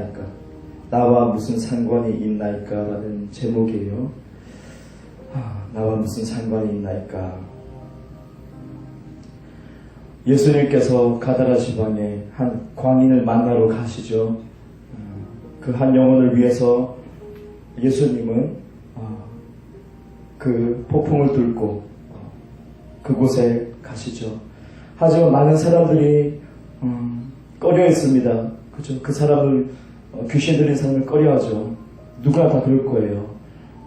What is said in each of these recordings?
있나이까? 나와 무슨 상관이 있나이까? 라는 제목이에요. 나와 무슨 상관이 있나이까? 예수님께서 가다라 지방에 한 광인을 만나러 가시죠. 그 한 영혼을 위해서 예수님은 그 폭풍을 뚫고 그곳에 가시죠. 하지만 많은 사람들이 꺼려했습니다. 그죠? 그 사람을 귀신 들린 사람을 꺼려하죠. 누구나 다 그럴 거예요.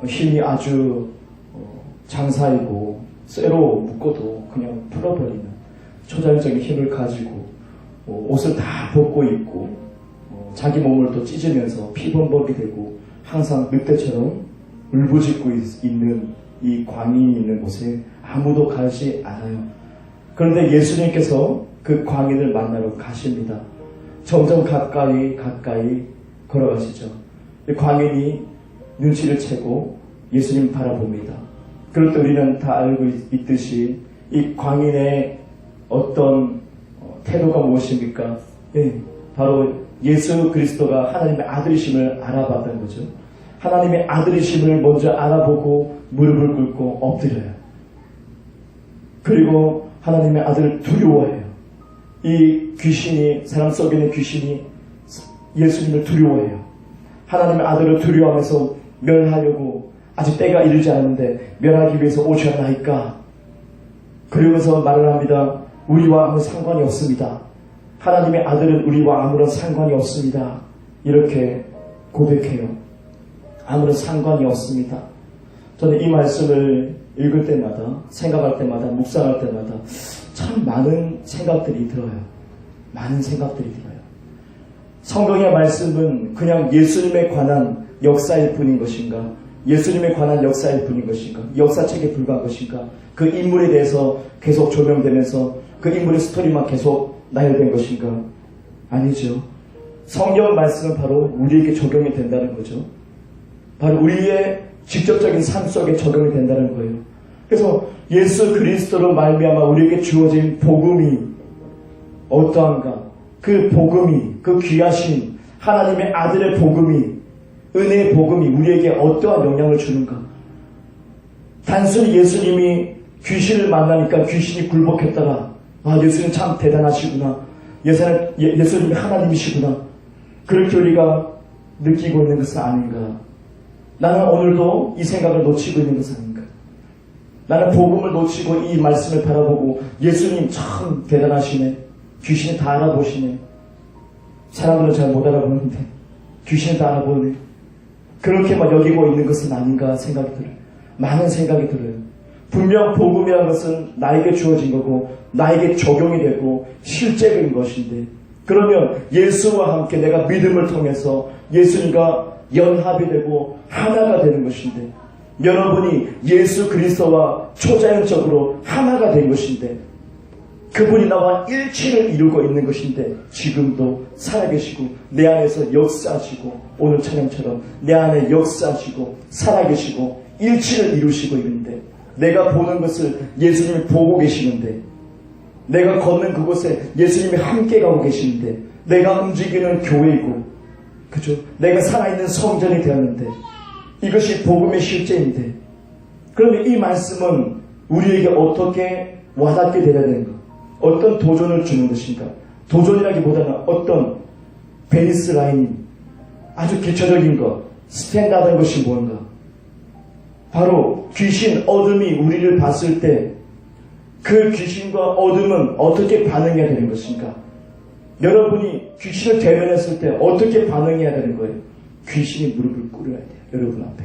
힘이 아주 장사이고 쇠로 묶어도 그냥 풀어버리는 초자연적인 힘을 가지고 옷을 다 벗고 입고 자기 몸을 또 찢으면서 피범벅이 되고 항상 늑대처럼 울부짖고 있는 이 광인이 있는 곳에 아무도 가지 않아요. 그런데 예수님께서 그 광인을 만나러 가십니다. 점점 가까이 걸어가시죠. 이 광인이 눈치를 채고 예수님 바라봅니다. 그럴 때 우리는 다 알고 있듯이 이 광인의 어떤 태도가 무엇입니까? 바로 예수 그리스도가 하나님의 아들이심을 알아봤다는 거죠. 하나님의 아들이심을 먼저 알아보고 무릎을 꿇고 엎드려요. 그리고 하나님의 아들을 두려워해요. 이 귀신이, 사람 속에 있는 귀신이 예수님을 두려워해요. 하나님의 아들을 두려워하면서 멸하려고 아직 때가 이르지 않았는데 멸하기 위해서 오셨나이까? 그러면서 말을 합니다. 우리와 아무 상관이 없습니다. 하나님의 아들은 우리와 아무런 상관이 없습니다. 이렇게 고백해요. 아무런 상관이 없습니다. 저는 이 말씀을 읽을 때마다, 생각할 때마다, 묵상할 때마다 참 많은 생각들이 들어요. 많은 생각들이 들어요. 성경의 말씀은 그냥 예수님에 관한 역사일 뿐인 것인가? 예수님에 관한 역사일 뿐인 것인가? 역사책에 불과한 것인가? 그 인물에 대해서 계속 조명되면서 그 인물의 스토리만 계속 나열된 것인가? 아니죠. 성경 말씀은 바로 우리에게 적용이 된다는 거죠. 바로 우리의 직접적인 삶 속에 적용이 된다는 거예요. 그래서 예수 그리스도로 말미암아 우리에게 주어진 복음이 어떠한가? 그 복음이, 그 귀하신 하나님의 아들의 복음이, 은혜의 복음이 우리에게 어떠한 영향을 주는가? 단순히 예수님이 귀신을 만나니까 귀신이 굴복했다가 예수님 참 대단하시구나. 예수님이 하나님이시구나. 그렇게 우리가 느끼고 있는 것은 아닌가? 나는 오늘도 이 생각을 놓치고 있는 것은 아닌가? 나는 복음을 놓치고 이 말씀을 바라보고 예수님 참 대단하시네. 귀신이 다 알아보시네. 사람들은 잘 못 알아보는데 귀신이 다 알아보네. 그렇게만 여기고 있는 것은 아닌가 생각이 들어요. 많은 생각이 들어요. 분명 복음이라는 것은 나에게 주어진 거고 나에게 적용이 되고 실제적인 것인데, 그러면 예수와 함께 내가 믿음을 통해서 예수님과 연합이 되고 하나가 되는 것인데, 여러분이 예수 그리스도와 초자연적으로 하나가 된 것인데, 그분이 나와 일치를 이루고 있는 것인데 지금도 살아계시고 내 안에서 역사하시고, 오늘 찬양처럼 내 안에 역사하시고 살아계시고 일치를 이루시고 있는데, 내가 보는 것을 예수님이 보고 계시는데, 내가 걷는 그곳에 예수님이 함께 가고 계시는데, 내가 움직이는 교회이고, 그죠? 내가 살아있는 성전이 되었는데, 이것이 복음의 실제인데, 그러면 이 말씀은 우리에게 어떻게 와닿게 되어야 되는가? 어떤 도전을 주는 것인가? 도전이라기보다는 어떤 베이스 라인, 아주 기초적인 것, 스탠다드한 것이 뭔가? 바로 귀신, 어둠이 우리를 봤을 때 그 귀신과 어둠은 어떻게 반응해야 되는 것인가? 여러분이 귀신을 대면했을 때 어떻게 반응해야 되는 거예요? 귀신이 무릎을 꿇어야 돼요. 여러분 앞에.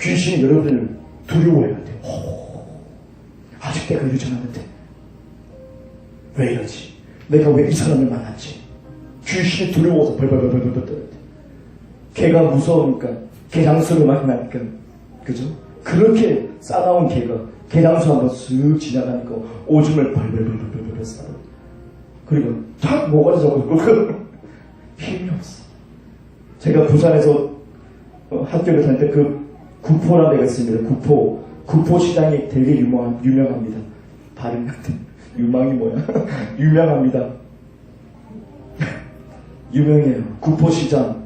귀신이 여러분을 두려워해야 돼요. 아직 내가 이러지 않았는데 왜 이러지? 내가 왜 이 사람을 만났지? 귀신이 두려워서 벌벌벌벌벌 떨어야 돼. 개가 무서우니까, 개 장수를 만나니까, 그죠? 그렇게 싸나운 개가 개 장수 한번 쓱 지나가니까 오줌을 벌벌벌벌벌 싸요. 그리고 탁 모가지 잡고 힘이 없어. 제가 부산에서 학교를 다닐 때 그 구포라는 데가 있습니다. 구포 시장이 되게 유명합니다. 발음 같은 유망이 뭐야? 유명합니다. 유명해요. 구포시장.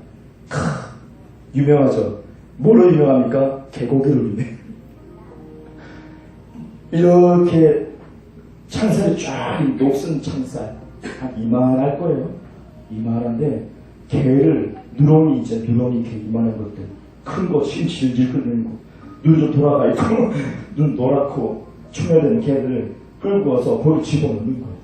유명하죠. 뭐로 유명합니까? 개고기로 유명해요. 이렇게 창살이 쫙 녹슨 창살 한 이만할 거예요. 이만한데 개를 누렁이 이제 누렁이 개 이만한 것들 큰 거 심질질 끓는 거 눈 좀 돌아가 있고 눈 노랗고 충혈된 개를 끌고 와서 거기 집어넣는 거예요.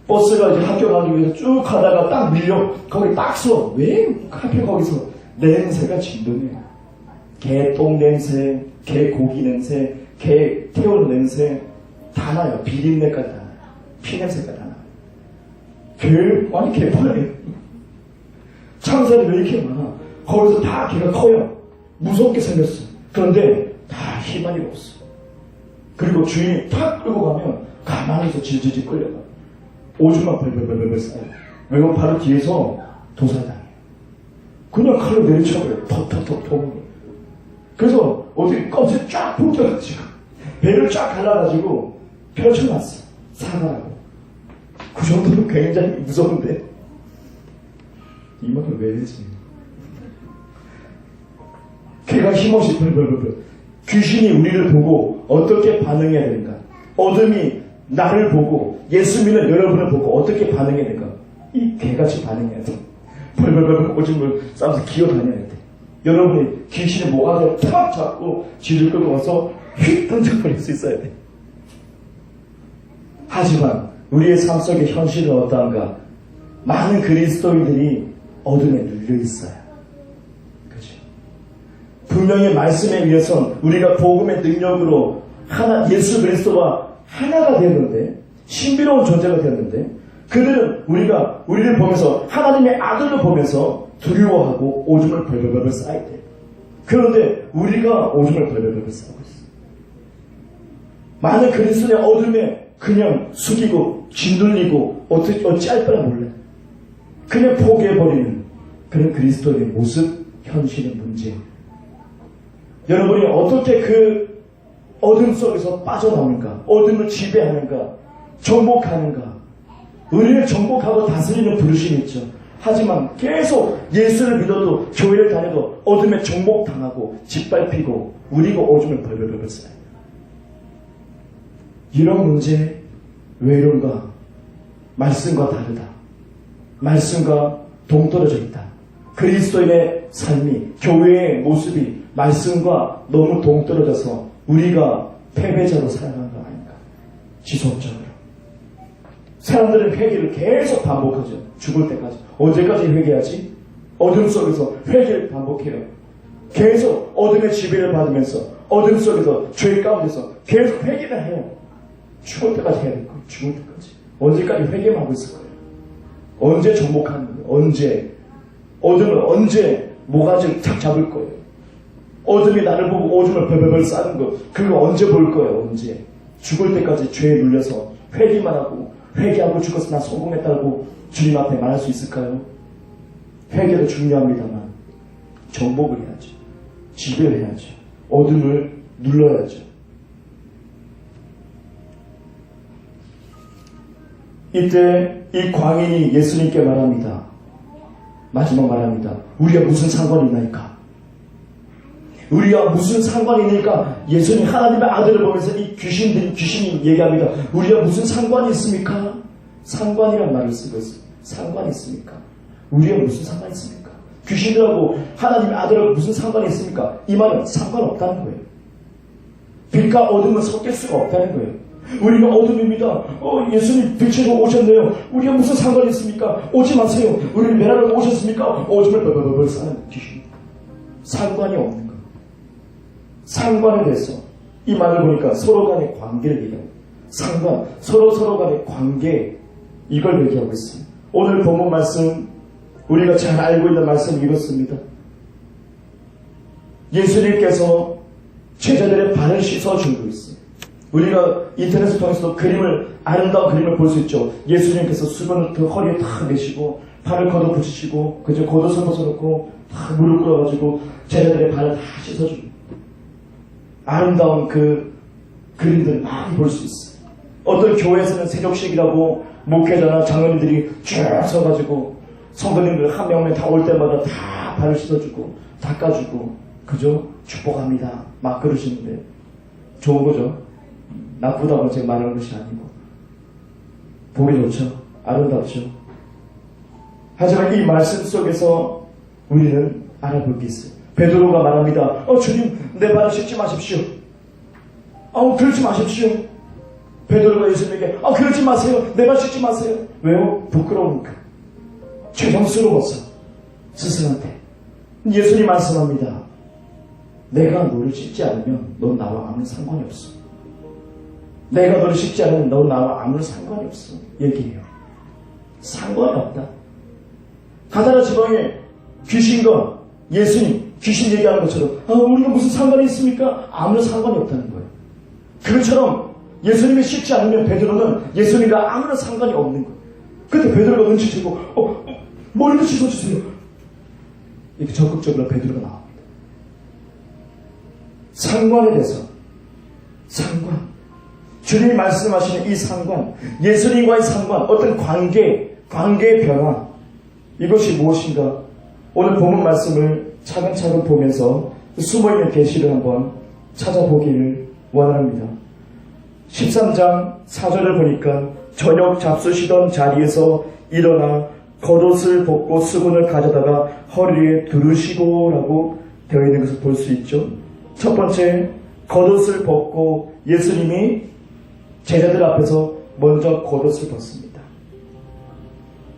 버스가 이제 학교 가기 위해서 쭉 가다가 딱 밀려 거기 딱 서. 왜 하필 거기서 냄새가 진동해요. 개똥 냄새, 개 고기 냄새, 개 태우는 냄새 다 나요. 비린내까지 다 나요. 피 냄새까지 다 나요. 완전 개판이에요. 창살이 왜 이렇게 많아? 거기서 다 개가 커요. 무섭게 생겼어. 그런데 다 희망이 없어. 그리고 주인이 탁 끌고 가면 가만히서 질질질 끌려가. 오줌만 벌벌벌벌 쌓여. 왜냐면 바로 뒤에서 도살당해요. 그냥 칼로 내리쳐버려요. 턱턱턱턱. 그래서 어떻게 껍질 쫙 벗겨가지고 배를 쫙 갈라가지고 펼쳐놨어. 사가라고. 그 정도로 굉장히 무서운데 이 말을 왜 했지? 걔가 힘없이 벌벌벌벌. 귀신이 우리를 보고 어떻게 반응해야 되는가? 어둠이 나를 보고 예수 믿는 여러분을 보고 어떻게 반응해야 될까? 이 개같이 반응해야 돼. 벌벌벌벌 오줌을 싸면서 기어다녀야 돼. 여러분이 귀신의 모가지를 탁 잡고 쥐를 끌고 와서 휙 던져버릴 수 있어야 돼. 하지만 우리의 삶 속의 현실은 어떠한가? 많은 그리스도인들이 어둠에 눌려 있어요. 그렇죠? 분명히 말씀에 의해선 우리가 복음의 능력으로 예수 그리스도와 하나가 되었는데, 신비로운 존재가 되었는데, 그들은 우리를 보면서, 하나님의 아들을 보면서 두려워하고 오줌을 벌벌벌 쌓아야 돼. 그런데 우리가 오줌을 벌벌벌 쌓고 있어. 많은 그리스도의 어둠에 그냥 숙이고, 짓눌리고, 어찌할 바를 몰라. 그냥 포기해버리는 그런 그리스도의 모습, 현실의 문제. 여러분이 어떻게 그 어둠 속에서 빠져나오는가? 어둠을 지배하는가? 정복하는가? 은혜를 정복하고 다스리는 부르심이 있죠. 하지만 계속 예수를 믿어도 교회를 다녀도 어둠에 정복당하고 짓밟히고 우리가 오줌을 벌벌벌 쌓아요. 이런 문제 왜 이런가? 말씀과 다르다. 말씀과 동떨어져 있다. 그리스도인의 삶이, 교회의 모습이 말씀과 너무 동떨어져서 우리가 패배자로 살아가는 거 아닌가? 지속적으로. 사람들은 회개를 계속 반복하죠. 죽을 때까지. 언제까지 회개하지? 어둠 속에서 회개를 반복해요. 계속 어둠의 지배를 받으면서 어둠 속에서 죄 가운데서 계속 회개를 해요. 죽을 때까지 해야 될 거예요. 죽을 때까지. 언제까지 회개만 하고 있을 거예요. 언제 정복하는 거예요? 언제? 어둠을 언제 모가지를 탁 잡을 거예요? 어둠이 나를 보고 오줌을 벌벌벌 싸는 거, 그거 언제 볼 거예요? 언제? 죽을 때까지 죄에 눌려서 회개만 하고, 회개하고 죽어서 나 성공했다고 주님 앞에 말할 수 있을까요? 회개도 중요합니다만 정복을 해야죠. 지배를 해야죠. 어둠을 눌러야죠. 이때 이 광인이 예수님께 말합니다. 마지막 말합니다. 우리가 무슨 상관이 있나이까? 우리가 무슨 상관이 있으니까 예수님 하나님의 아들을 보면서 이 귀신이 얘기합니다. 우리가 무슨 상관이 있습니까? 상관이란 말을 쓰고 있습니다. 상관이 있습니까? 우리가 무슨 상관이 있습니까? 귀신들하고 하나님의 아들하고 무슨 상관이 있습니까? 이 말은 상관없다는 거예요. 빛과 어둠은 섞일 수가 없다는 거예요. 우리가 어둠입니다. 예수님 빛으로 오셨네요. 우리가 무슨 상관이 있습니까? 오지 마세요. 우리를 매라로 오셨습니까? 오줌을 벌벌벌 싸는 귀신. 상관이 없는 거. 상관에 대해서 이 말을 보니까 서로 간의 관계를 얘기합니다. 상관, 서로 간의 관계, 이걸 얘기하고 있습니다. 오늘 본문 말씀, 우리가 잘 알고 있는 말씀 이렇습니다. 예수님께서 제자들의 발을 씻어주고 있어요. 우리가 인터넷을 통해서도 아름다운 그림을 볼 수 있죠. 예수님께서 수건을 허리에 탁 내시고 발을 걷어붙이시고 그저 겉옷을 벗어놓고 탁 물을 끓여가지고 제자들의 발을 다 씻어줍니다. 아름다운 그 그림들을 많이 볼 수 있어요. 어떤 교회에서는 새벽식이라고 목회자나 장로님들이 쭉 서가지고 성도님들 한 명씩 다 올 때마다 다 발을 씻어주고 닦아주고 그죠? 축복합니다 막 그러시는데 좋은 거죠. 나쁘다고 제가 말하는 것이 아니고 보기 좋죠. 아름답죠. 하지만 이 말씀 속에서 우리는 알아볼 게 있어요. 베드로가 말합니다. 주님 내 발을 씻지 마십시오. 그러지 마십시오. 베드로가 예수님에게 그러지 마세요. 내 발 씻지 마세요. 왜요? 부끄러우니까. 죄송스러워서 스승한테. 예수님 말씀합니다. 내가 너를 씻지 않으면 넌 나와 아무 상관이 없어. 내가 너를 씻지 않으면 넌 나와 아무 상관이 없어. 얘기해요. 상관이 없다. 가다라 지방에 귀신과 예수님 귀신 얘기하는 것처럼 우리가 무슨 상관이 있습니까? 아무 상관이 없다는 거예요. 그것처럼 예수님이 씻지 않으면 베드로는 예수님과 아무런 상관이 없는 거예요. 그때 베드로가 눈치채고 머리도 씻어주세요. 이렇게 적극적으로 베드로가 나옵니다. 상관에 대해서 상관 주님이 말씀하시는 이 상관 예수님과의 상관 어떤 관계의 변화 이것이 무엇인가 오늘 본문 말씀을 차근차근 보면서 숨어있는 계시를 한번 찾아보기를 원합니다. 13장 4절을 보니까 저녁 잡수시던 자리에서 일어나 겉옷을 벗고 수건을 가져다가 허리에 두르시고 라고 되어 있는 것을 볼 수 있죠. 첫 번째 겉옷을 벗고 예수님이 제자들 앞에서 먼저 겉옷을 벗습니다.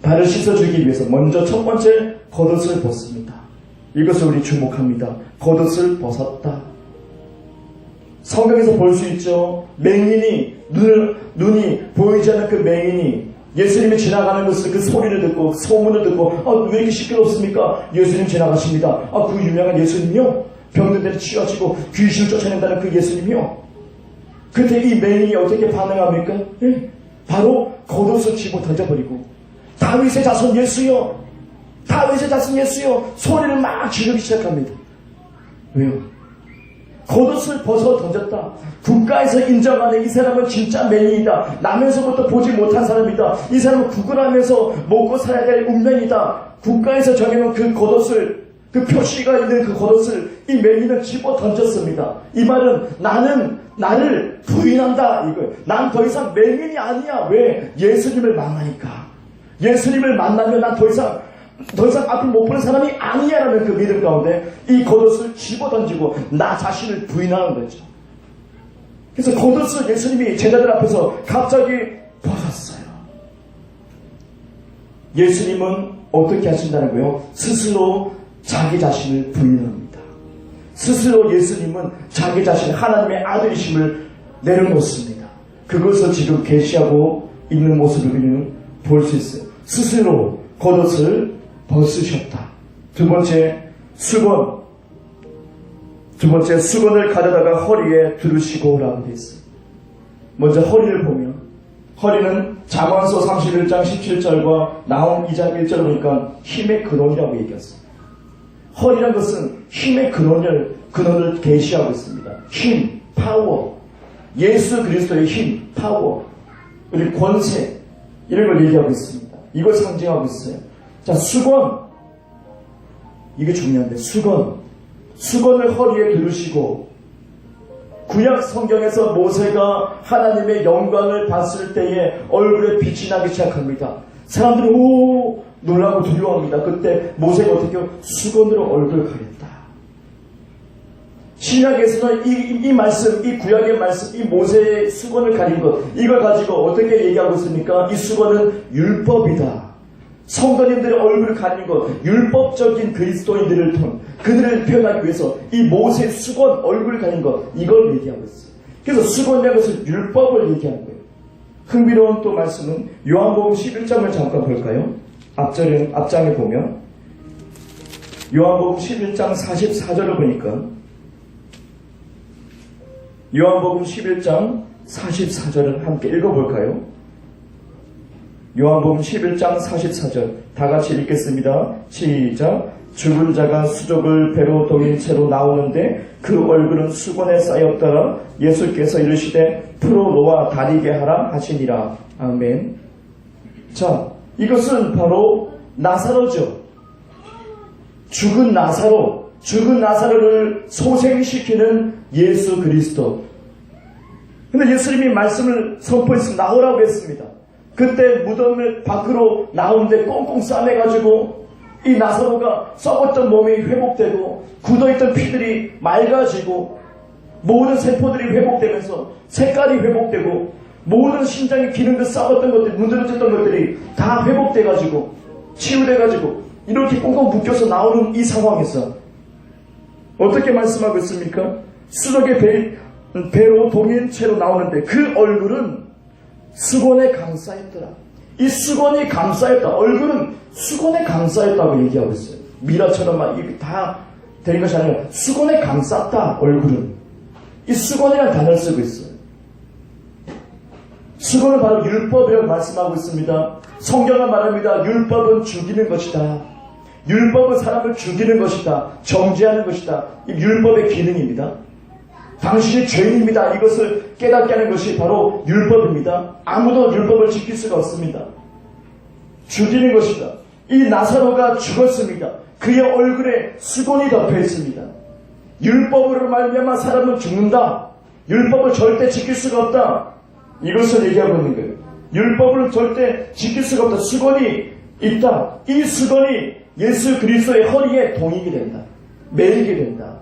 발을 씻어주기 위해서 먼저 첫 번째 겉옷을 벗습니다. 이것을 우리 주목합니다. 겉옷을 벗었다. 성경에서 볼 수 있죠. 맹인이 눈이 보이지 않는 그 맹인이 예수님이 지나가는 것을 그 소리를 듣고 소문을 듣고 왜 이렇게 시끄럽습니까? 예수님 지나가십니다. 그 유명한 예수님이요? 병든 데를 치유하시고 귀신을 쫓아낸다는 그 예수님이요? 그때 이 맹인이 어떻게 반응합니까? 바로 겉옷을 집어 던져버리고 다윗의 자손 예수요, 다윗의 자손 예수요 소리를 막 지르기 시작합니다. 왜요? 겉옷을 벗어 던졌다. 국가에서 인정하는 이 사람은 진짜 맹인이다. 나면서부터 보지 못한 사람이다. 이 사람은 구걸하면서 먹고 살아야 될 운명이다. 국가에서 정해놓은 그 겉옷을, 그 표시가 있는 그 겉옷을 이 맹인은 집어 던졌습니다. 이 말은 나를 부인한다 이거예요. 난 더 이상 맹인이 아니야. 왜? 예수님을 만나니까. 예수님을 만나면 난 더 이상 앞을 못 보는 사람이 아니야라는 그 믿음 가운데 이 겉옷을 집어던지고 나 자신을 부인하는 거죠. 그래서 겉옷을 예수님이 제자들 앞에서 갑자기 벗었어요. 예수님은 어떻게 하신다는 거예요? 스스로 자기 자신을 부인합니다. 스스로 예수님은 자기 자신 하나님의 아들이심을 내려놓습니다. 그것을 지금 계시하고 있는 모습을 우리는 볼 수 있어요. 스스로 겉옷을 벗으셨다. 두 번째 수건을 가져다가 허리에 두르시고 라고 되어 있어요. 먼저 허리를 보면 허리는 잠언서 31장 17절과 나홈 2장 1절을 보니까 힘의 근원이라고 얘기했어요. 허리란 것은 힘의 근원을 계시하고 있습니다. 힘, 파워, 예수 그리스도의 힘, 파워, 우리 권세 이런 걸 얘기하고 있습니다. 이걸 상징하고 있어요. 자, 수건. 이게 중요한데, 수건을 허리에 두르시고, 구약 성경에서 모세가 하나님의 영광을 봤을 때에 얼굴에 빛이 나기 시작합니다. 사람들이 놀라고 두려워합니다. 그때 모세가 어떻게 수건으로 얼굴을 가렸다. 신약에서는 이 말씀, 이 구약의 말씀, 이 모세의 수건을 가린 것, 이걸 가지고 어떻게 얘기하고 있습니까? 이 수건은 율법이다. 성도님들의 얼굴을 가리는 것, 율법적인 그리스도인들을 그들을 표현하기 위해서 이 모세의 수건, 얼굴을 가린 것, 이걸 얘기하고 있어요. 그래서 수건이라는 것은 율법을 얘기하는 거예요. 흥미로운 또 말씀은 요한복음 11장을 잠깐 볼까요? 앞장에 보면 요한복음 11장 44절을 보니까 요한복음 11장 44절을 함께 읽어볼까요? 요한복음 11장 44절 다 같이 읽겠습니다. 시작. 죽은 자가 수족을 배로 동인 채로 나오는데 그 얼굴은 수건에 쌓였더라. 예수께서 이르시되 풀어 놓아 다리게 하라 하시니라. 아멘. 자, 이것은 바로 나사로죠. 죽은 나사로를 소생시키는 예수 그리스도. 근데 예수님이 말씀을 선포했습니다. 나오라고 했습니다. 그때 무덤을 밖으로 나오는데 꽁꽁 싸매가지고 이 나사로가 썩었던 몸이 회복되고 굳어있던 피들이 맑아지고 모든 세포들이 회복되면서 색깔이 회복되고 모든 심장의 기능들 썩었던 것들, 문드러졌던 것들이 다 회복돼가지고 치유돼가지고 이렇게 꽁꽁 묶여서 나오는 이 상황에서 어떻게 말씀하고 있습니까? 수족의 배로 동인 채로 나오는데 그 얼굴은 수건에 감싸였더라. 이 수건이 감싸였다. 얼굴은 수건에 감싸였다고 얘기하고 있어요. 미라처럼 막 이게 다 된 것이 아니라 수건에 감쌌다. 얼굴은. 이 수건이라는 단어를 쓰고 있어요. 수건은 바로 율법이라고 말씀하고 있습니다. 성경은 말합니다. 율법은 죽이는 것이다. 율법은 사람을 죽이는 것이다. 정죄하는 것이다. 이 율법의 기능입니다. 당신이 죄인입니다. 이것을 깨닫게 하는 것이 바로 율법입니다. 아무도 율법을 지킬 수가 없습니다. 죽이는 것이다. 이 나사로가 죽었습니다. 그의 얼굴에 수건이 덮여 있습니다. 율법으로 말미암아 사람은 죽는다. 율법을 절대 지킬 수가 없다. 이것을 얘기하고 있는 거예요. 율법을 절대 지킬 수가 없다. 수건이 있다. 이 수건이 예수 그리스도의 허리에 동이게 된다. 매이게 된다.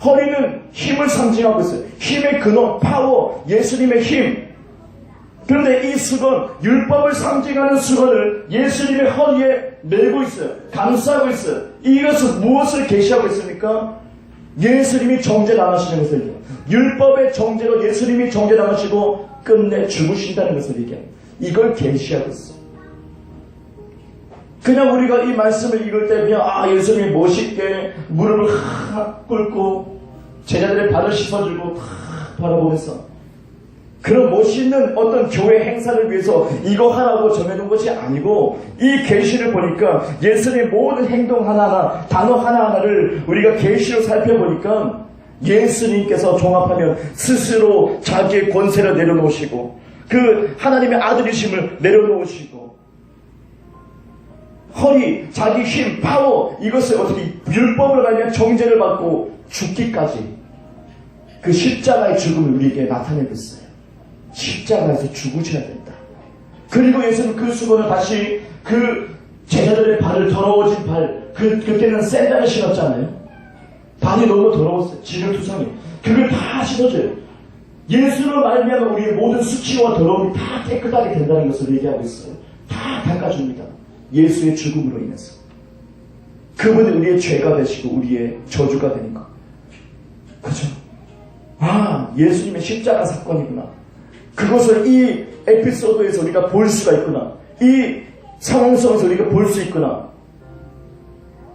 허리는 힘을 상징하고 있어요. 힘의 근원, 파워, 예수님의 힘. 그런데 이 수건, 율법을 상징하는 수건을 예수님의 허리에 메고 있어요. 감싸고 있어요. 이것은 무엇을 계시하고 있습니까? 예수님이 정죄당하시는 것을 얘기해요. 율법의 정죄로 예수님이 정죄당하시고 끝내 죽으신다는 것을 얘기해요. 이걸 계시하고 있어요. 그냥 우리가 이 말씀을 읽을 때 그냥 예수님이 멋있게 무릎을 꿇고 제자들의 발을 씻어주고 바라보면서 그런 멋있는 어떤 교회 행사를 위해서 이거 하라고 정해놓은 것이 아니고 이 계시를 보니까 예수님의 모든 행동 하나하나 단어 하나하나를 우리가 계시로 살펴보니까 예수님께서 종합하면 스스로 자기의 권세를 내려놓으시고 그 하나님의 아들이심을 내려놓으시고 허리, 자기 힘, 파워 이것을 어떻게 율법으로 가면 정죄를 받고 죽기까지 그 십자가의 죽음을 우리에게 나타내고 있어요. 십자가에서 죽으셔야 된다. 그리고 예수는 그 수건을 다시 그 제자들의 발을 더러워진 발 그때는 샌들을 신었잖아요. 발이 너무 더러웠어요. 지글투성이. 그걸 다 신어줘요. 예수로 말미암아 우리의 모든 수치와 더러움이 다 깨끗하게 된다는 것을 얘기하고 있어요. 다 닦아줍니다. 예수의 죽음으로 인해서. 그분이 우리의 죄가 되시고 우리의 저주가 되는 것. 그죠? 예수님의 십자가 사건이구나. 그것을 이 에피소드에서 우리가 볼 수가 있구나. 이 상황 속에서 우리가 볼 수 있구나.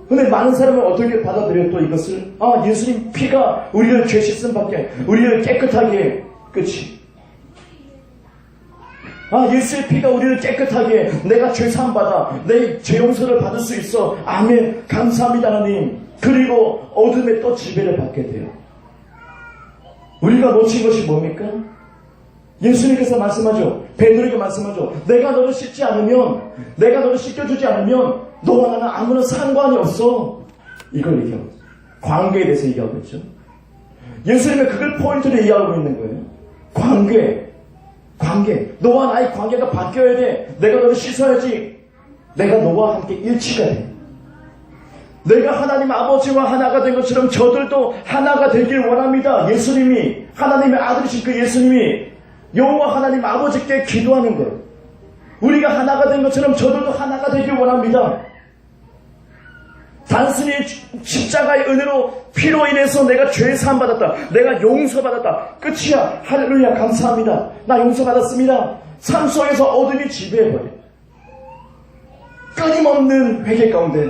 근데 많은 사람은 어떻게 받아들여요? 또 이것을 예수님 피가 우리를 죄 씻음 밖에 우리를 깨끗하게 끝이 예수의 피가 우리를 깨끗하게 내가 죄 사함 받아 내 죄 용서를 받을 수 있어. 아멘. 감사합니다 하나님. 그리고 어둠에 또 지배를 받게 돼요. 우리가 놓친 것이 뭡니까? 예수님께서 말씀하죠. 베드로에게 말씀하죠. 내가 너를 씻지 않으면, 내가 너를 씻겨주지 않으면 너와 나는 아무런 상관이 없어. 이걸 얘기하고 있어요. 관계에 대해서 얘기하고 있죠. 예수님은 그걸 포인트로 얘기하고 있는 거예요. 관계. 너와 나의 관계가 바뀌어야 돼. 내가 너를 씻어야지. 내가 너와 함께 일치가 돼. 내가 하나님 아버지와 하나가 된 것처럼 저들도 하나가 되길 원합니다. 예수님이, 하나님의 아들이신 그 예수님이 여호와 하나님 아버지께 기도하는 거예요. 우리가 하나가 된 것처럼 저들도 하나가 되길 원합니다. 단순히 십자가의 은혜로 피로 인해서 내가 죄 사함 받았다. 내가 용서받았다. 끝이야. 할렐루야. 감사합니다. 나 용서받았습니다. 삶 속에서 어둠이 지배해버려. 끊임없는 회개 가운데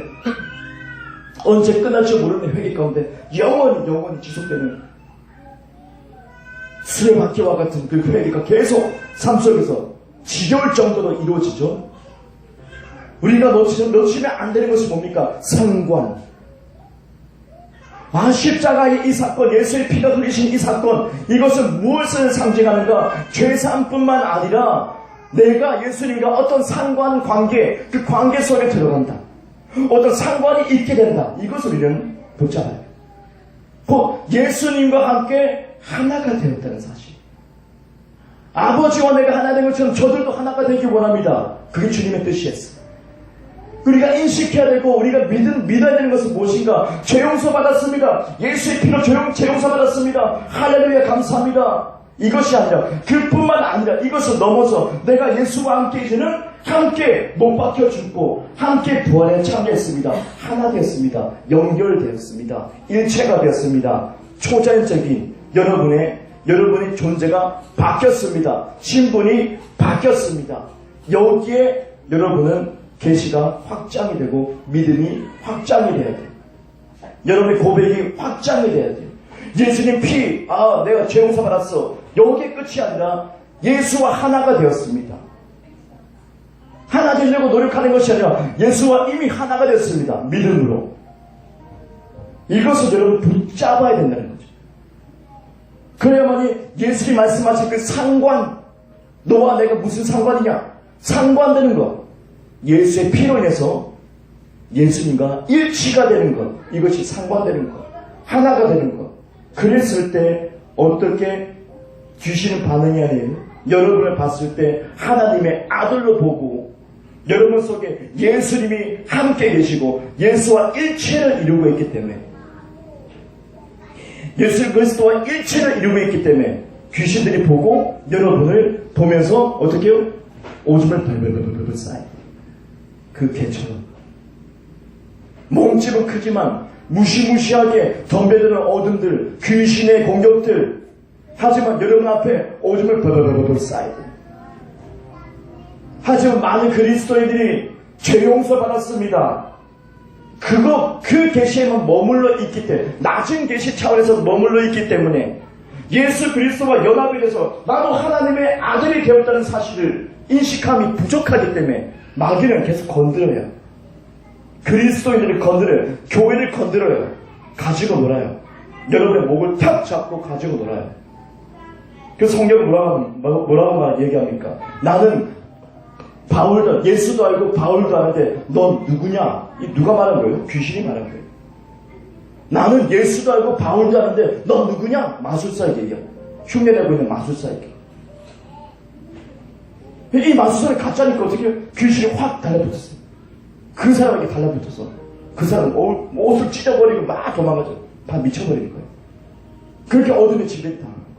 언제 끝날지 모르는 회개 가운데 영원히 지속되는 수레바퀴와 같은 그 회개가 계속 삶 속에서 지겨울 정도로 이루어지죠. 우리가 놓치면 안 되는 것이 뭡니까? 상관, 십자가의 이 사건, 예수의 피가 흘리신 이 사건, 이것은 무엇을 상징하는가? 죄사함뿐만 아니라 내가 예수님과 어떤 상관관계, 그 관계 속에 들어간다. 어떤 상관이 있게 된다. 이것을 우리는 붙잡아요. 곧 예수님과 함께 하나가 되었다는 사실. 아버지와 내가 하나 된 것처럼 저들도 하나가 되기 원합니다. 그게 주님의 뜻이었어요. 우리가 인식해야 되고 우리가 믿어야 되는 것은 무엇인가? 죄 용서 받았습니다. 예수의 피로 죄 용서 받았습니다. 할렐루야 감사합니다. 이것이 아니라, 그뿐만 아니라 이것을 넘어서 내가 예수와 함께 이제는 함께 못 박혀 죽고 함께 부활에 참여했습니다. 하나 되었습니다. 연결되었습니다. 일체가 되었습니다. 초자연적인 여러분의 존재가 바뀌었습니다. 신분이 바뀌었습니다. 여기에 여러분은 계시가 확장이 되고 믿음이 확장이 돼야 돼요. 여러분의 고백이 확장이 돼야 돼요. 예수님 피, 내가 죄 용서 받았어. 여기에 끝이 아니라 예수와 하나가 되었습니다. 하나 되려고 노력하는 것이 아니라 예수와 이미 하나가 됐습니다. 믿음으로. 이것을 여러분 붙잡아야 된다는 거죠. 그래야만이 예수님이 말씀하신 그 상관, 너와 내가 무슨 상관이냐? 상관되는 것. 예수의 피로 인해서 예수님과 일치가 되는 것. 이것이 상관되는 것. 하나가 되는 것. 그랬을 때 어떻게 귀신은 반응이 아니에요? 여러분을 봤을 때 하나님의 아들로 보고 여러분 속에 예수님이 함께 계시고 예수와 일체를 이루고 있기 때문에, 예수 그리스도와 일체를 이루고 있기 때문에 귀신들이 보고 여러분을 보면서 어떻게 해요? 오줌을 벌벌벌벌 쌓아요. 그 개처럼 몸집은 크지만 무시무시하게 덤벼드는 어둠들, 귀신의 공격들, 하지만 여러분 앞에 오줌을 벌벌벌벌 쌓아요. 하지만 많은 그리스도인들이 죄 용서 받았습니다. 그 계시에만 머물러 있기 때문에, 낮은 계시 차원에서 머물러 있기 때문에 예수 그리스도와 연합이 돼서 나도 하나님의 아들이 되었다는 사실을 인식함이 부족하기 때문에 마귀는 계속 건드려요. 그리스도인들을 건드려요. 교회를 건드려요. 가지고 놀아요. 여러분의 목을 탁 잡고 가지고 놀아요. 그래서 성경은 뭐라고 얘기합니까? 나는 바울도, 예수도 알고 바울도 아는데 넌 누구냐? 누가 말한 거예요? 귀신이 말한 거예요. 나는 예수도 알고 바울도 아는데 넌 누구냐? 마술사에게 얘기해요. 흉내내고 있는 마술사에게. 이 마술사를 가짜니까 어떻게 해요? 귀신이 확 달라붙었어요. 그 사람에게 달라붙어서 그 사람은 옷을 찢어버리고 막 도망가죠. 다 미쳐버리는 거예요. 그렇게 어둠의 지배를 당하는 거예요.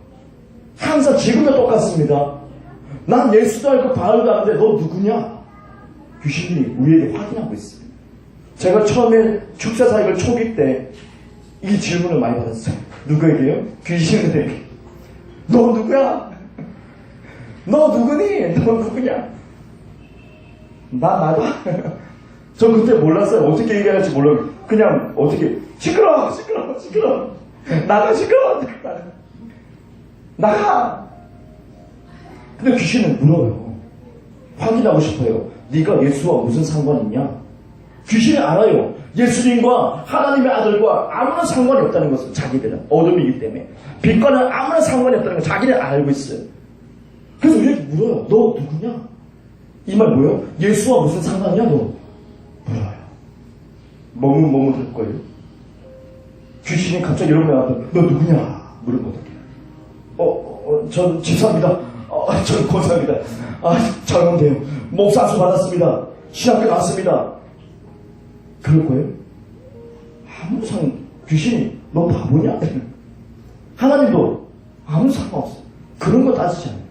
항상 지금도 똑같습니다. 난 예수도 알고 바울도 아는데 너 누구냐? 귀신들이 우리에게 확인하고 있어요. 제가 처음에 축사 사역을 초기 때 이 질문을 많이 받았어요. 누구에게요? 귀신들에게. 너 누구야? 너 누구니? 너 누구냐? 나도. 저 그때 몰랐어요. 어떻게 얘기할지 몰라요. 그냥 어떻게 시끄러워. 나가 시끄러워. 나가. 근데 귀신은 물어요. 확인하고 싶어요. 네가 예수와 무슨 상관이 있냐? 귀신이 알아요. 예수님과 하나님의 아들과 아무런 상관이 없다는 것을 자기들은 어둠이기 때문에 빛과는 아무런 상관이 없다는 걸 자기는 알고 있어요. 그래서 이렇게 물어요. 너 누구냐? 이 말 뭐예요? 예수와 무슨 상관이냐 너? 물어요. 머뭇머뭇할 거예요. 귀신이 갑자기 여러분 앞에 너 누구냐? 물으면 어떡해? 전 집사입니다. 전 권사입니다. 젊은데요. 목사수 받았습니다. 신학교 나왔습니다. 그럴 거예요? 아무 귀신이 너 바보냐? 하나님도 아무 상관없어. 그런 거 따지지 않아요.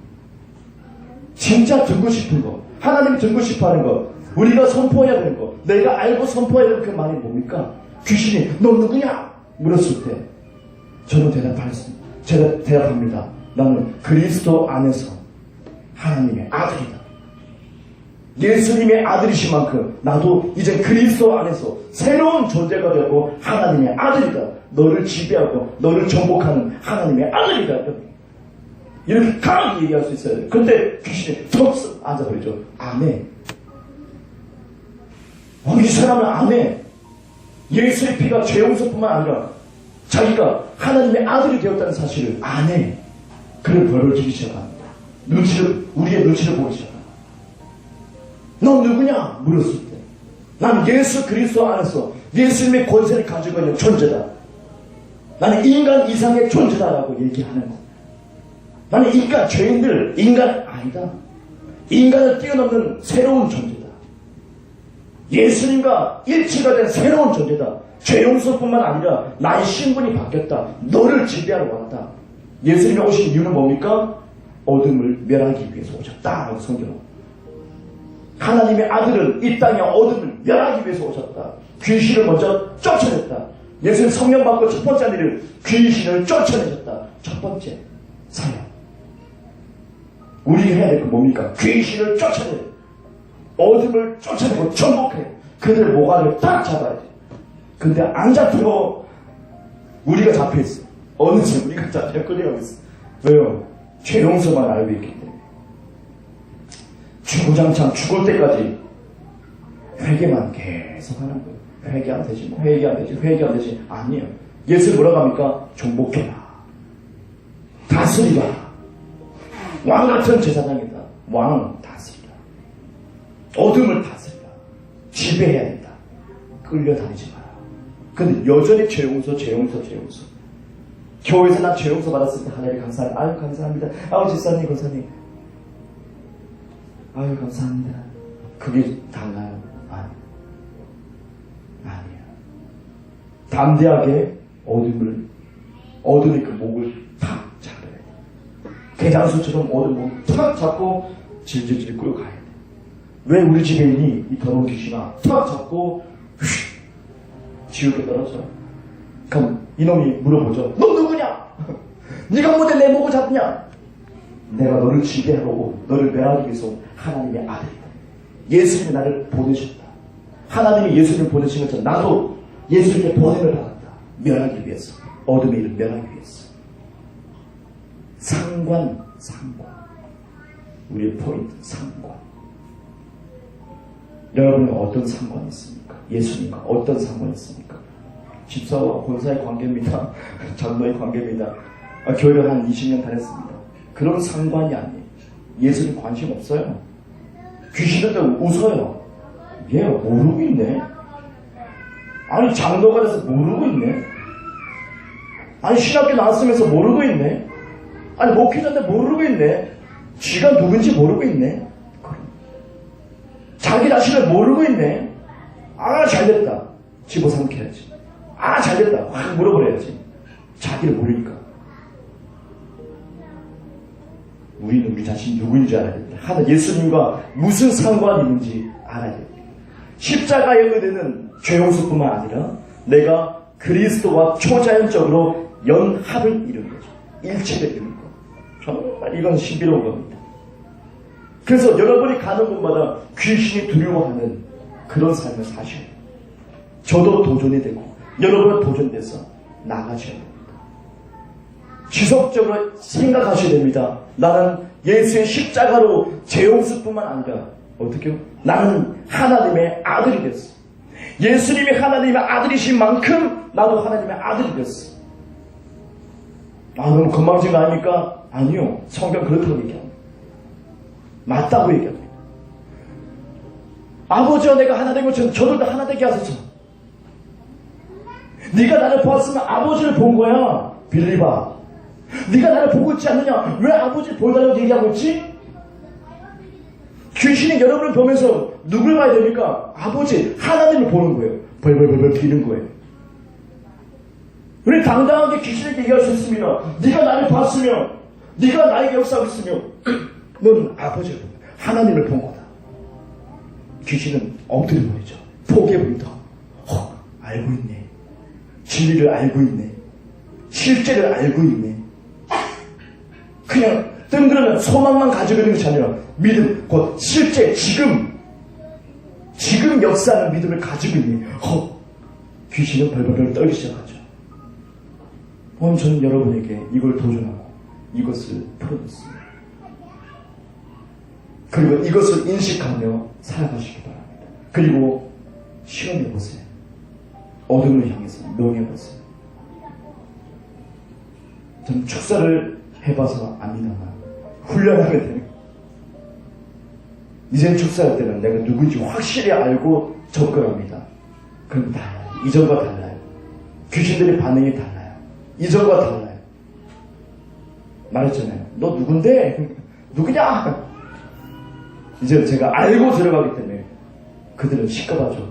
진짜 듣고 싶은 거, 하나님이 듣고 싶어 하는 거, 우리가 선포해야 되는 거, 내가 알고 선포해야 되는 그 말이 뭡니까? 귀신이 너 누구냐? 물었을 때 저는 대답합니다. 나는 그리스도 안에서 하나님의 아들이다. 예수님의 아들이신 만큼 나도 이제 그리스도 안에서 새로운 존재가 되고 하나님의 아들이다. 너를 지배하고 너를 정복하는 하나님의 아들이다. 이렇게 강하게 얘기할 수 있어요. 그런데 귀신이 턱 앉아버리죠. 안 해. 이 사람은 안 해. 예수의 피가 죄 용서뿐만 아니라 자기가 하나님의 아들이 되었다는 사실을 안 해. 그를 벌어지기 시작합니다. 우리의 눈치를 보기 시작합니다. 너 누구냐? 물었을 때. 난 예수 그리스도 안에서 예수님의 권세를 가지고 있는 존재다. 나는 인간 이상의 존재다라고 얘기하는 거야. 나는 인간, 죄인들, 인간 아니다. 인간을 뛰어넘는 새로운 존재다. 예수님과 일치가 된 새로운 존재다. 죄 용서뿐만 아니라 나의 신분이 바뀌었다. 너를 지배하러 왔다. 예수님이 오신 이유는 뭡니까? 어둠을 멸하기 위해서 오셨다. 라고 성경은. 하나님의 아들은 이 땅에 어둠을 멸하기 위해서 오셨다. 귀신을 먼저 쫓아냈다. 예수님 성령 받고 첫 번째 일을 귀신을 쫓아내셨다. 첫 번째 사역. 우리 해야 될 건 뭡니까? 귀신을 쫓아내. 어둠을 쫓아내고 정복해. 그들 모가를 딱 잡아야 돼. 근데 안 잡히고 우리가 잡혀있어. 어느새 우리가 잡혀 끌려가고 있어. 왜요? 죄 용서만 알고 있기 때문에. 주구장창 죽을 때까지 회개만 계속 하는 거예요. 회개 안 되지, 회개 안 되지, 회개 안 되지. 아니에요. 예수 뭐라고 합니까? 정복해라. 다스리라. 왕 같은 제사장이다. 왕은 다스리라. 어둠을 다스리라. 지배해야 된다. 끌려다니지 마라. 근데 여전히 죄 용서. 교회에서 난 죄 용서 받았을 때 하나님 감사합니다. 아유 감사합니다. 아우 집사님 권사님. 아유 감사합니다. 그게 다인가요? 아니에요. 담대하게 어둠의 그 목을 탁 잡아야 돼. 개장수처럼 어둠 목을 탁 잡고 질질질 끌고 가야 돼. 왜 우리 집에 있니? 이 더러운 귀신아. 탁 잡고 지옥에 떨어져. 그럼 이놈이 물어보죠. 너 누구냐? 네가 뭐대 내 목을 잡냐? 내가 너를 지배하고 너를 멸하기 위해서 하나님의 아들이다. 예수님이 나를 보내셨다. 하나님이 예수님을 보내신 것처럼 나도 예수님의 보냄을 받았다. 멸하기 위해서. 어둠의 일을 멸하기 위해서. 상관. 우리의 포인트 상관. 여러분은 어떤 상관이 있습니까? 예수님과 어떤 상관이 있습니까? 집사와 권사의 관계입니다. 장로의 관계입니다. 교회를 한 20년 다녔습니다. 그런 상관이 아니에요. 예수님 관심 없어요. 귀신들도 웃어요. 얘 모르고 있네. 아니 장로가 돼서 모르고 있네. 아니 신학교 나왔으면서 모르고 있네. 아니 목회자인데 모르고 있네. 쥐가 누군지 모르고 있네. 자기 자신을 모르고 있네. 아 잘됐다. 집어삼켜야지. 아 잘됐다. 확 물어버려야지. 자기를 모르니까. 우리는 우리 자신 누구인지 알아야 됩니다. 하나 예수님과 무슨 상관이 있는지 알아야 됩니다. 십자가의 은혜는 죄용서뿐만 아니라 내가 그리스도와 초자연적으로 연합을 이루는 거죠. 일체를 이루는 거. 정말 이건 신비로운 겁니다. 그래서 여러분이 가는 곳마다 귀신이 두려워하는 그런 삶을 사셔야 돼요. 저도 도전이 되고 여러분은 도전돼서 나가셔야 됩니다. 지속적으로 생각하셔야 됩니다. 나는 예수의 십자가로 죄용서뿐만 아니라 어떻게요? 나는 하나님의 아들이 됐어. 예수님이 하나님의 아들이신 만큼 나도 하나님의 아들이 됐어. 너무 건방진 거 아닙니까? 아니요. 성경 그렇다고 얘기합니다. 맞다고 얘기합니다. 아버지와 내가 하나 된 것처럼 저들도 하나 되게 하소서. 네가 나를 보았으면 아버지를 본 거야. 빌리바. 네가 나를 보고 있지 않느냐? 왜 아버지를 보여달라고 얘기하고 있지? 귀신이 여러분을 보면서 누굴 봐야 됩니까? 아버지, 하나님을 보는 거예요. 벌벌벌벌 기는 거예요. 우리 당당하게 귀신에게 얘기할 수 있습니다. 네가 나를 봤으면, 네가 나에게 역사하고 있으면 너는 아버지를 본 거야. 하나님을 본 거다. 귀신은 엎드려버리죠. 포기해버린다. 알고 있네. 진리를 알고 있네. 실제를 알고 있네. 그냥 뜬그러는 소망만 가지고 있는 것이 아니라 믿음, 곧 실제 지금 역사하는 믿음을 가지고 있네. 귀신은 벌벌벌 떨기 시작하죠. 오늘 저는 여러분에게 이걸 도전하고 이것을 풀어놓습니다. 그리고 이것을 인식하며 살아가시기 바랍니다. 그리고 실험해보세요. 어둠을 향해서 명해보세요. 전 축사를 해봐서 압니다만 훈련하게 되는 거예요. 이젠 축사할 때는 내가 누구인지 확실히 알고 접근합니다. 그럼 달라요. 이전과 달라요. 귀신들의 반응이 달라요. 이전과 달라요. 말했잖아요. 너 누군데? 누구냐? 이제 제가 알고 들어가기 때문에 그들은 시끄러워져.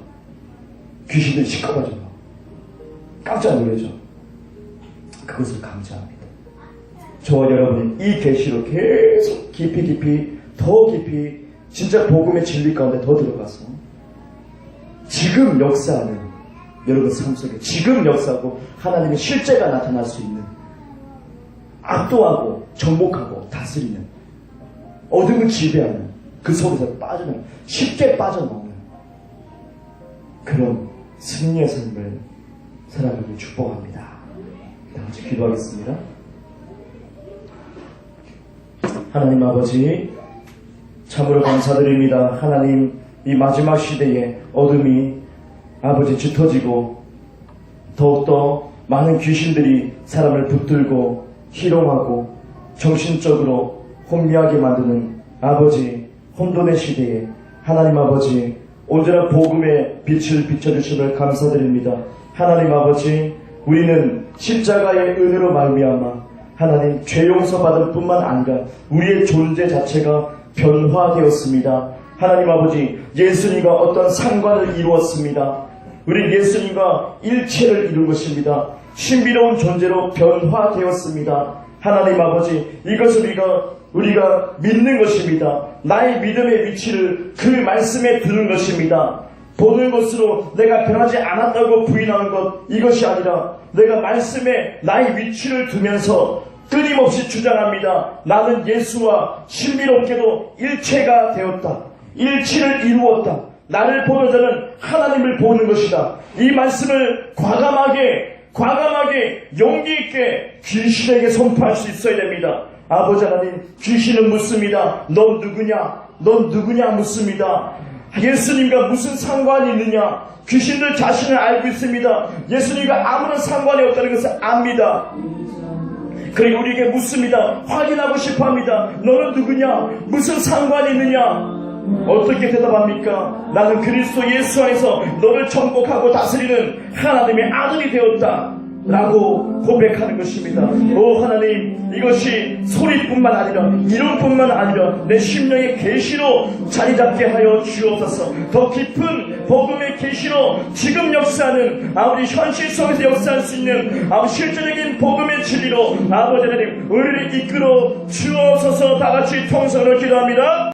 귀신들이 시끄러워져. 깜짝 놀라죠. 그것을 강조합니다. 저와 여러분이 이 계시로 계속 깊이 더 깊이 진짜 복음의 진리 가운데 더 들어가서 지금 역사하는 여러분 삶 속에 지금 역사하고 하나님의 실제가 나타날 수 있는 압도하고 정복하고 다스리는 어둠을 지배하는 그 속에서 빠져나오는 쉽게 빠져나오는 그런 승리의 삶을 살아가길 축복합니다. 다 같이 기도하겠습니다. 하나님 아버지 참으로 감사드립니다. 하나님 이 마지막 시대에 어둠이 아버지 짙어지고 더욱더 많은 귀신들이 사람을 붙들고 희롱하고 정신적으로 혼미하게 만드는 아버지 혼돈의 시대에 하나님 아버지 온전한 복음의 빛을 비춰주심을 감사드립니다. 하나님 아버지 우리는 십자가의 은혜로 말미암아 하나님 죄 용서받을 뿐만 아니라 우리의 존재 자체가 변화되었습니다. 하나님 아버지 예수님과 어떤 상관을 이루었습니다. 우리 예수님과 일체를 이룬 것입니다. 신비로운 존재로 변화되었습니다. 하나님 아버지 이것을 우리가 믿는 것입니다. 나의 믿음의 위치를 그 말씀에 두는 것입니다. 보는 것으로 내가 변하지 않았다고 부인하는 것 이것이 아니라 내가 말씀에 나의 위치를 두면서 끊임없이 주장합니다. 나는 예수와 신비롭게도 일체가 되었다. 일치를 이루었다. 나를 보는 자는 하나님을 보는 것이다. 이 말씀을 과감하게 용기 있게 귀신에게 선포할 수 있어야 됩니다. 아버지 하나님 귀신은 묻습니다. 넌 누구냐? 넌 누구냐 묻습니다. 예수님과 무슨 상관이 있느냐? 귀신들 자신을 알고 있습니다. 예수님과 아무런 상관이 없다는 것을 압니다. 그리고 우리에게 묻습니다. 확인하고 싶어합니다. 너는 누구냐? 무슨 상관이 있느냐? 어떻게 대답합니까? 나는 그리스도 예수 안에서 너를 정복하고 다스리는 하나님의 아들이 되었다 라고 고백하는 것입니다. 오 하나님 이것이 소리뿐만 아니라 이론뿐만 아니라 내 심령의 계시로 자리잡게 하여 주옵소서. 더 깊은 복음의 계시로 지금 역사하는 아버지 현실 속에서 역사할 수 있는 아버지 실제적인 복음의 진리로 아버지 하나님 우리를 이끌어 주옵소서. 다같이 통성으로 기도합니다.